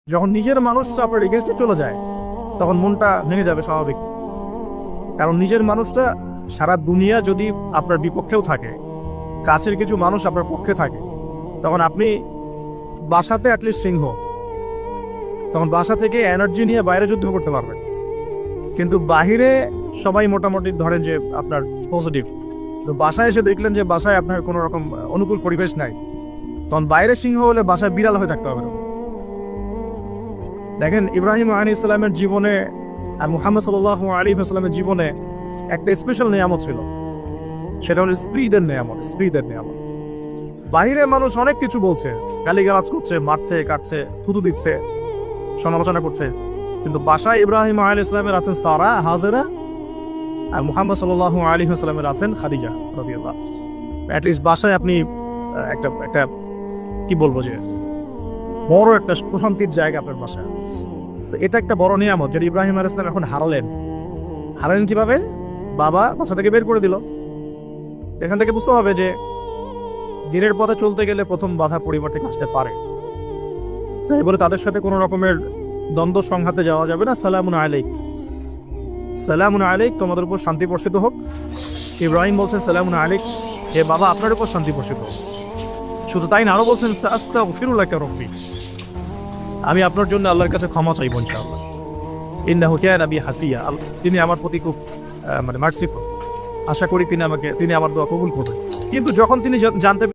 যখন নিজের মানুষ আপনার এগেনস্টে চলে যায় তখন মনটা ভেঙে যাবে স্বাভাবিক। কারণ নিজের মানুষটা সারা দুনিয়া যদি আপনার বিপক্ষেও থাকে, কাছের কিছু মানুষ আপনার পক্ষে থাকে, তখন আপনি বাসাতে অ্যাটলিস্ট সিংহ, তখন বাসা থেকে এনার্জি নিয়ে বাইরে যুদ্ধ করতে পারবেন। কিন্তু বাহিরে সবাই মোটামুটি ধরেন যে আপনার পজিটিভ, তো বাসায় এসে দেখলেন যে বাসায় আপনার কোনো রকম অনুকূল পরিবেশ নাই, তখন বাইরে সিংহ হলে বাসায় বিড়াল হয়ে থাকতে হবে। দেখেন ইব্রাহিম আলাইহিস সালামের জীবনে আর মুহাম্মদ সাল্লাল্লাহু আলাইহি ওয়াসাল্লামের জীবনে একটা স্পেশাল নিয়ামত ছিল, সেটা হলো স্ত্রীদের নিয়ামত। বাইরে মানুষ অনেক কিছু বলছে, গালিগালাজ করছে, মারছে, কাটছে, থুতু দিচ্ছে, সমালোচনা করছে, কিন্তু বাসায় ইব্রাহিম আলাইহিস সালামের আছেন সারা, হাজেরা, আর মুহাম্মদ সাল্লাল্লাহু আলাইহি ওয়াসাল্লামের আছেন খাদিজা রাদিয়াল্লাহু। অ্যাটলিস্ট বাসায় আপনি একটা একটা কি বলবো যে বড় একটা প্রশান্তির জায়গা আপনার বাসায় আছে। তো এটা একটা বড় নিয়ামত যেটা ইব্রাহিম আলাইহিস সালাম এখন হারালেন কিভাবে? বাবা বাসা থেকে বের করে দিল। এখান থেকে বুঝতে হবে যে দিনের পথে চলতে গেলে প্রথম বাধা পরিবার থেকে আসতে পারে, তাই বলে তাদের সাথে কোনো রকমের দ্বন্দ্ব সংঘাতে যাওয়া যাবে না। সালামুন আলাইক, তোমাদের উপর শান্তি বর্ষিত হোক। ইব্রাহিম বলছেন সালামুন আলাইক, হে বাবা আপনার উপর শান্তি বর্ষিত হোক। শুধু তাই না, আরো বলছেন আস্তাগফিরুল্লাহ রাব্বি, আমি আপনার জন্য আল্লাহর কাছে ক্ষমা চাইব ইনশাআল্লাহ। ইন্নাহু কানা বি হাফিয়া, তিনি আমার প্রতি খুব মার্সিফুল, আশা করি তিনি আমার দোয়া কবুল করবেন। কিন্তু যখন তিনি জানতে